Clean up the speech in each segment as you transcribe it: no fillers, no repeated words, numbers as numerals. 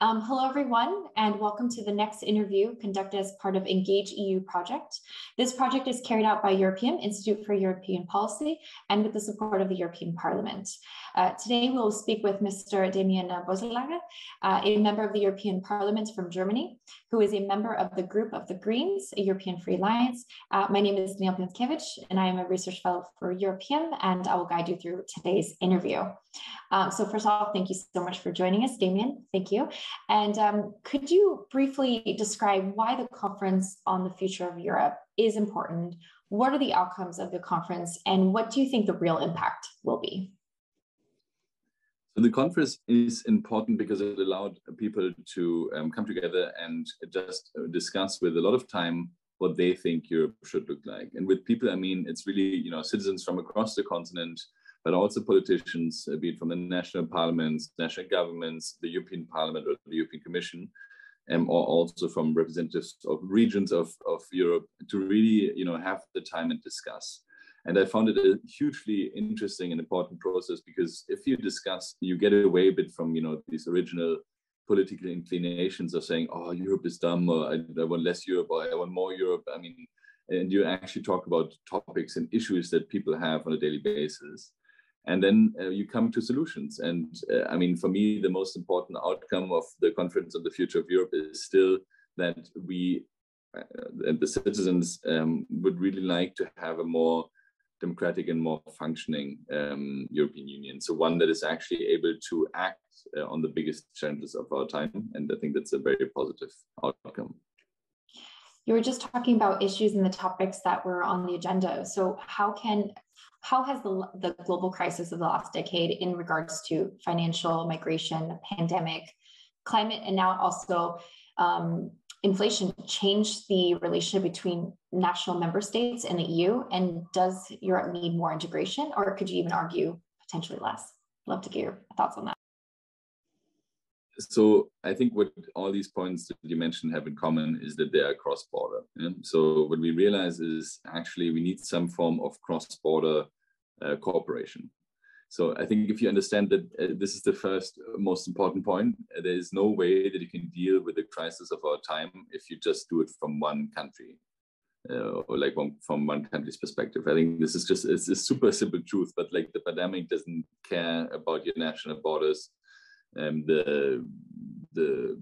Hello, everyone, and welcome to the next interview conducted as part of EngagEU project. This project is carried out by EUROPEUM Institute for European Policy and with the support of the European Parliament. Today, we'll speak with Mr. Damian Boeselager, a member of the European Parliament from Germany, who is a member of the Group of the Greens, a European Free Alliance. My name is Daniel Piankiewicz, and I am a research fellow for EUROPEUM, and I will guide you through today's interview. So first of all, thank you so much for joining us, Damian. Thank you. And could you briefly describe why the Conference on the Future of Europe is important? What are the outcomes of the conference, and what do you think the real impact will be? So the conference is important because it allowed people to come together and just discuss with a lot of time what they think Europe should look like. And with people, I mean, it's really, citizens from across the continent, but also politicians, be it from the national parliaments, national governments, the European Parliament or the European Commission, or also from representatives of regions of Europe to really, have the time and discuss. And I found it a hugely interesting and important process because if you discuss, you get away a bit from, these original political inclinations of saying, oh, Europe is dumb, or I want less Europe, or I want more Europe. I mean, and you actually talk about topics and issues that people have on a daily basis. And then you come to solutions. And I mean, for me, the most important outcome of the Conference on the Future of Europe is still that we, the citizens, would really like to have a more democratic and more functioning European Union. So one that is actually able to act on the biggest challenges of our time. And I think that's a very positive outcome. You were just talking about issues and the topics that were on the agenda. So how has the global crisis of the last decade in regards to financial, migration, pandemic, climate, and now also inflation changed the relationship between national member states and the EU? And does Europe need more integration, or could you even argue potentially less? I'd love to get your thoughts on that. So I think what all these points that you mentioned have in common is that they are cross-border. Yeah? So what we realize is actually we need some form of cross-border cooperation. So I think if you understand that this is the first most important point, there is no way that you can deal with the crisis of our time if you just do it from one country or like from one country's perspective. I think this is just, it's a super simple truth, but like the pandemic doesn't care about your national borders. The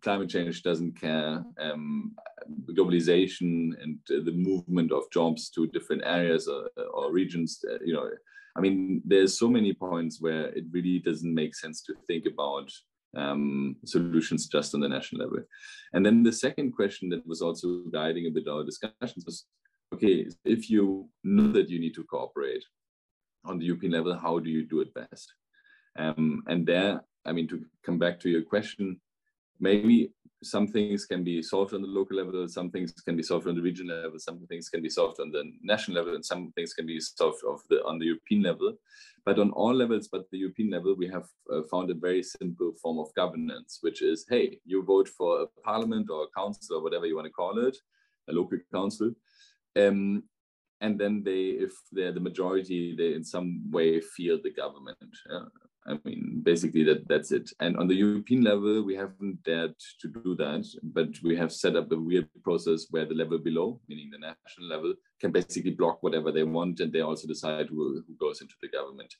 climate change doesn't care, globalization and the movement of jobs to different areas or regions, I mean, there's so many points where it really doesn't make sense to think about solutions just on the national level. And then the second question that was also guiding a bit our discussions was, okay, if you know that you need to cooperate on the European level, how do you do it best? And there, I mean, to come back to your question, maybe some things can be solved on the local level, some things can be solved on the regional level, some things can be solved on the national level, and some things can be solved on the European level. But on all levels but the European level, we have found a very simple form of governance, which is, hey, you vote for a parliament or a council or whatever you want to call it, a local council. And then if they're the majority, they in some way field the government. I mean, basically that's it. And on the European level, we haven't dared to do that, but we have set up a weird process where the level below, meaning the national level, can basically block whatever they want, and they also decide who goes into the government.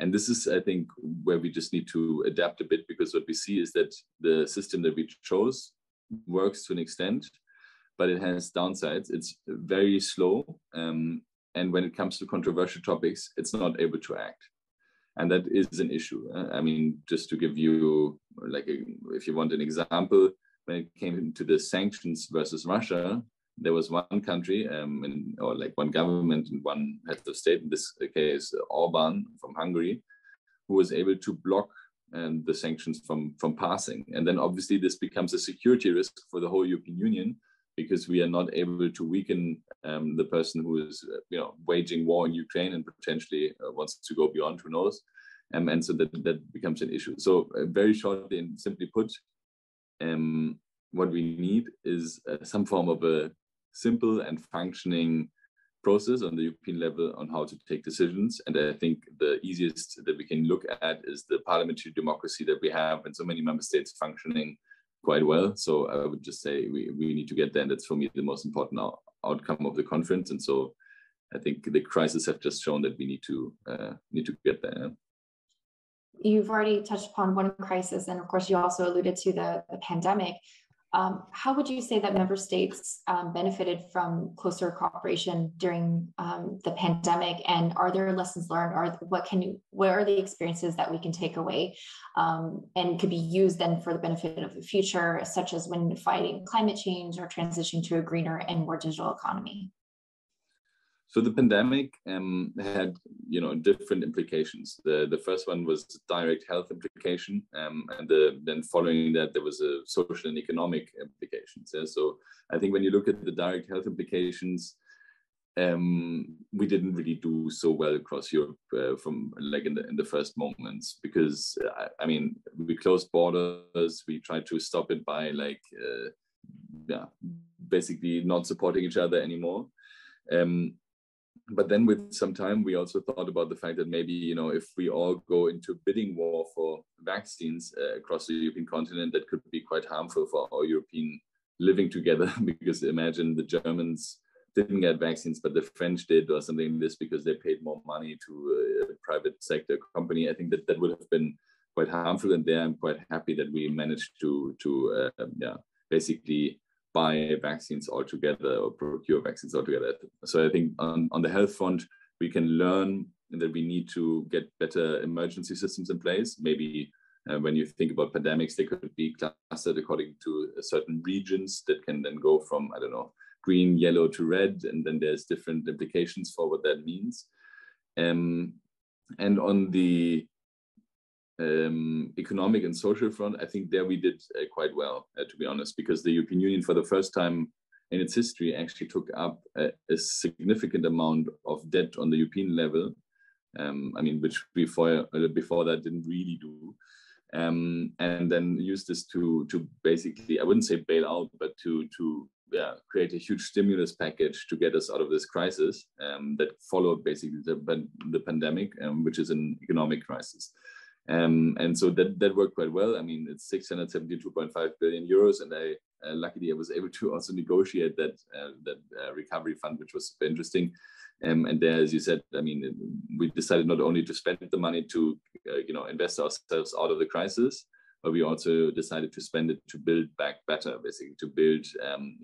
And this is, I think, where we just need to adapt a bit, because what we see is that the system that we chose works to an extent, but it has downsides. It's very slow. And when it comes to controversial topics, it's not able to act. And that is an issue. I mean, just to give you, like, if you want an example, when it came to the sanctions versus Russia, there was one country, or like one government and one head of state, in this case, Orban from Hungary, who was able to block the sanctions from passing. And then obviously this becomes a security risk for the whole European Union, because we are not able to weaken the person who is waging war in Ukraine and potentially wants to go beyond, who knows. And so that becomes an issue. So very shortly and simply put, what we need is some form of a simple and functioning process on the European level on how to take decisions. And I think the easiest that we can look at is the parliamentary democracy that we have in so many member states functioning quite well. So I would just say we need to get there, and that's for me the most important outcome of the conference. And so I think the crisis have just shown that we need to get there. You've already touched upon one crisis, and of course you also alluded to the pandemic. How would you say that member states benefited from closer cooperation during the pandemic? And are there lessons learned, or what are the experiences that we can take away and could be used then for the benefit of the future, such as when fighting climate change or transitioning to a greener and more digital economy? So the pandemic had, different implications. The first one was direct health implication, and then following that there was a social and economic implications. Yeah? So I think when you look at the direct health implications, we didn't really do so well across Europe from like in the first moments, because we closed borders, we tried to stop it by basically not supporting each other anymore. But then with some time, we also thought about the fact that maybe, if we all go into bidding war for vaccines across the European continent, that could be quite harmful for our European living together. Because imagine the Germans didn't get vaccines, but the French did, or something like this, because they paid more money to a private sector company. I think that would have been quite harmful. And there I'm quite happy that we managed to basically buy vaccines altogether or procure vaccines altogether. So I think on the health front, we can learn that we need to get better emergency systems in place. Maybe when you think about pandemics, they could be clustered according to certain regions that can then go from, I don't know, green, yellow to red. And then there's different implications for what that means. And on the economic and social front, I think there we did quite well, to be honest, because the European Union for the first time in its history actually took up a significant amount of debt on the European level, which before that didn't really do, and then used this to basically, I wouldn't say bail out, but to create a huge stimulus package to get us out of this crisis that followed basically the pandemic, which is an economic crisis. And so that worked quite well. I mean, it's 672.5 billion euros, and luckily I was able to also negotiate that recovery fund, which was super interesting. And there, as you said, we decided not only to spend the money to invest ourselves out of the crisis, but we also decided to spend it to build back better, basically to build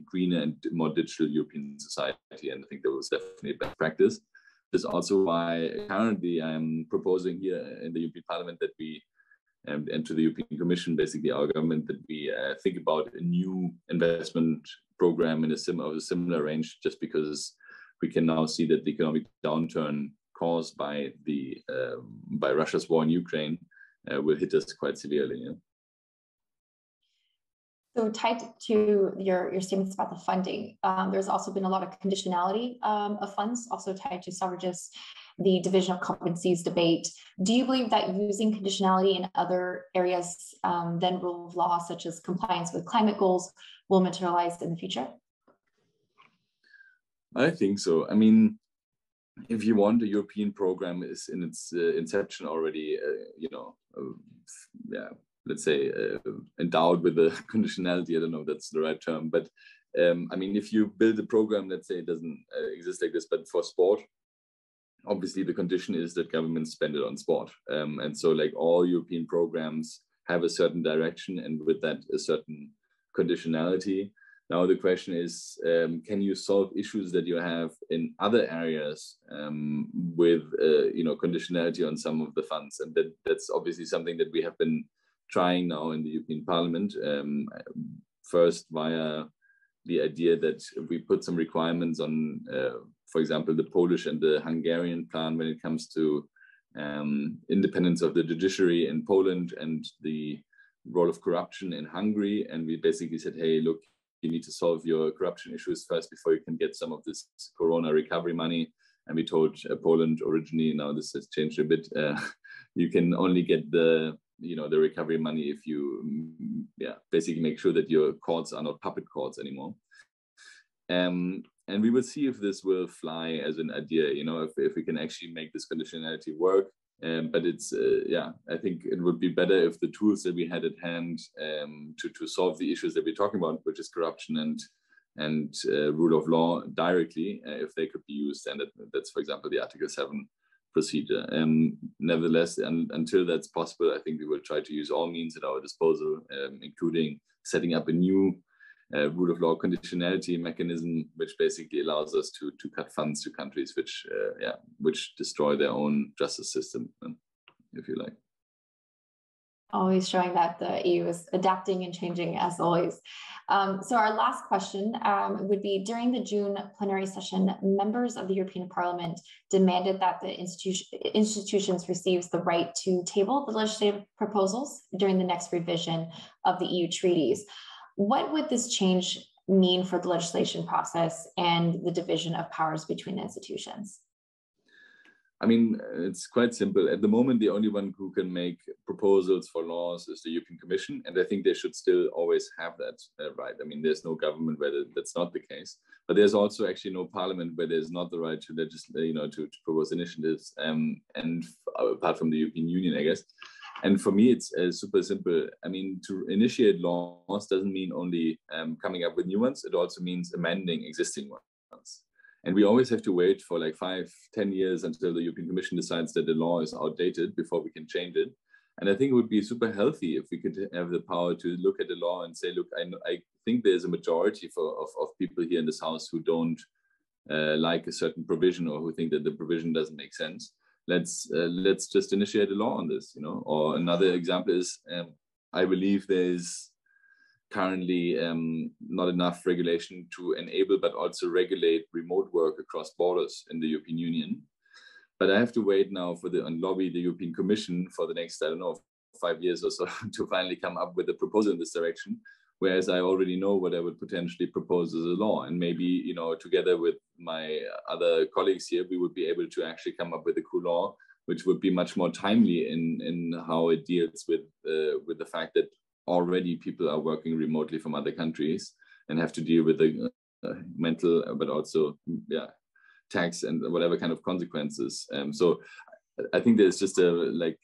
greener and more digital European society. And I think that was definitely a best practice. This is also why currently I'm proposing here in the European Parliament that we, and to the European Commission, basically our government, that we think about a new investment program in a similar range, just because we can now see that the economic downturn caused by Russia's war in Ukraine will hit us quite severely. Yeah? So tied to your statements about the funding, there's also been a lot of conditionality of funds, also tied to suffragists, the division of competencies debate. Do you believe that using conditionality in other areas than rule of law, such as compliance with climate goals, will materialize in the future? I think so. If you want, a European program is in its inception already, let's say, endowed with a conditionality. I don't know if that's the right term, but if you build a program, let's say it doesn't exist like this, but for sport, obviously the condition is that governments spend it on sport. And so like all European programs have a certain direction, and with that a certain conditionality. Now the question is, can you solve issues that you have in other areas with conditionality on some of the funds? And that's obviously something that we have been trying now in the European Parliament, first via the idea that we put some requirements on, for example, the Polish and the Hungarian plan when it comes to independence of the judiciary in Poland and the role of corruption in Hungary. And we basically said, hey, look, you need to solve your corruption issues first before you can get some of this Corona recovery money. And we told Poland originally, now this has changed a bit, you can only get the recovery money if you basically make sure that your courts are not puppet courts anymore. And we will see if this will fly as an idea, if we can actually make this conditionality work. But it's, I think it would be better if the tools that we had at hand to solve the issues that we're talking about, which is corruption and rule of law directly, if they could be used. And that's, for example, the Article 7 procedure. Nevertheless, until that's possible, I think we will try to use all means at our disposal, including setting up a new rule of law conditionality mechanism, which basically allows us to cut funds to countries which destroy their own justice system, if you like. Always showing that the EU is adapting and changing as always. So our last question would be, during the June plenary session, members of the European Parliament demanded that the institutions receives the right to table the legislative proposals during the next revision of the EU treaties. What would this change mean for the legislation process and the division of powers between the institutions? I mean, it's quite simple. At the moment, the only one who can make proposals for laws is the European Commission, and I think they should still always have that right. I mean, there's no government where that's not the case, but there's also actually no parliament where there's not the right to legislate, to propose initiatives, and apart from the European Union, I guess. And for me, it's super simple. I mean, to initiate laws doesn't mean only coming up with new ones. It also means amending existing ones. And we always have to wait for like 5-10 years until the European Commission decides that the law is outdated before we can change it. And I think it would be super healthy if we could have the power to look at the law and say, look, I think there's a majority of people here in this House who don't like a certain provision, or who think that the provision doesn't make sense. Let's just initiate a law on this, Or another example is, I believe there's currently not enough regulation to enable but also regulate remote work across borders in the European Union. But I have to wait now and lobby the European Commission for the next, 5 years or so to finally come up with a proposal in this direction, whereas I already know what I would potentially propose as a law. And maybe, together with my other colleagues here, we would be able to actually come up with a cool law, which would be much more timely in how it deals with the fact that already people are working remotely from other countries and have to deal with the mental, but also tax and whatever kind of consequences. So I think there's just an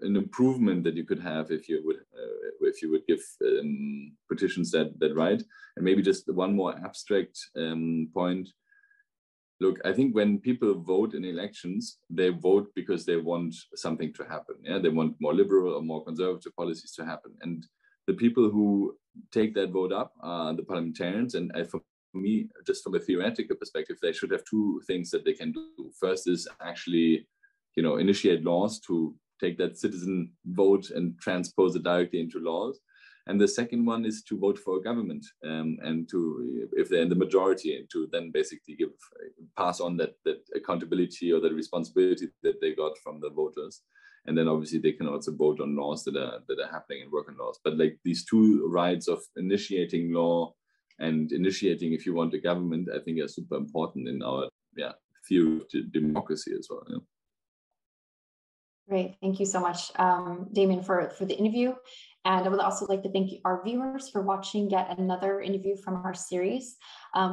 improvement that you could have if you would give petitions that right. And maybe just one more abstract point. Look, I think when people vote in elections, they vote because they want something to happen. Yeah, they want more liberal or more conservative policies to happen. And the people who take that vote up are the parliamentarians. And for me, just from a theoretical perspective, they should have two things that they can do. First is actually, initiate laws to take that citizen vote and transpose it directly into laws. And the second one is to vote for a government, and to, if they're in the majority, to then basically pass on that accountability or that responsibility that they got from the voters. And then obviously they can also vote on laws that are happening and work on laws. But like these two rights of initiating law and initiating, if you want, a government, I think are super important in our theory of democracy as well. Yeah. Great. Thank you so much, Damian, for the interview. And I would also like to thank our viewers for watching yet another interview from our series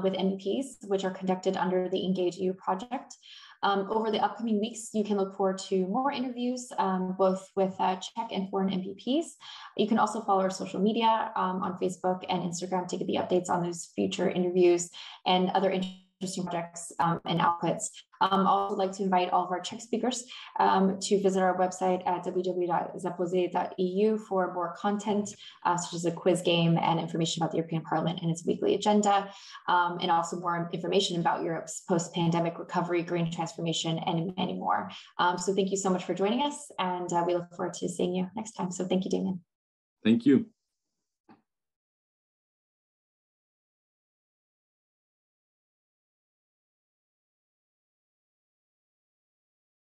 with MEPs, which are conducted under the EngagEU project. Over the upcoming weeks, you can look forward to more interviews, both with Czech and foreign MEPs. You can also follow our social media on Facebook and Instagram to get the updates on those future interviews and other interesting projects and outputs. I'd also like to invite all of our Czech speakers to visit our website at www.zapojse.eu for more content, such as a quiz game and information about the European Parliament and its weekly agenda, and also more information about Europe's post-pandemic recovery, green transformation, and many more. So thank you so much for joining us, and we look forward to seeing you next time. So thank you, Damian. Thank you.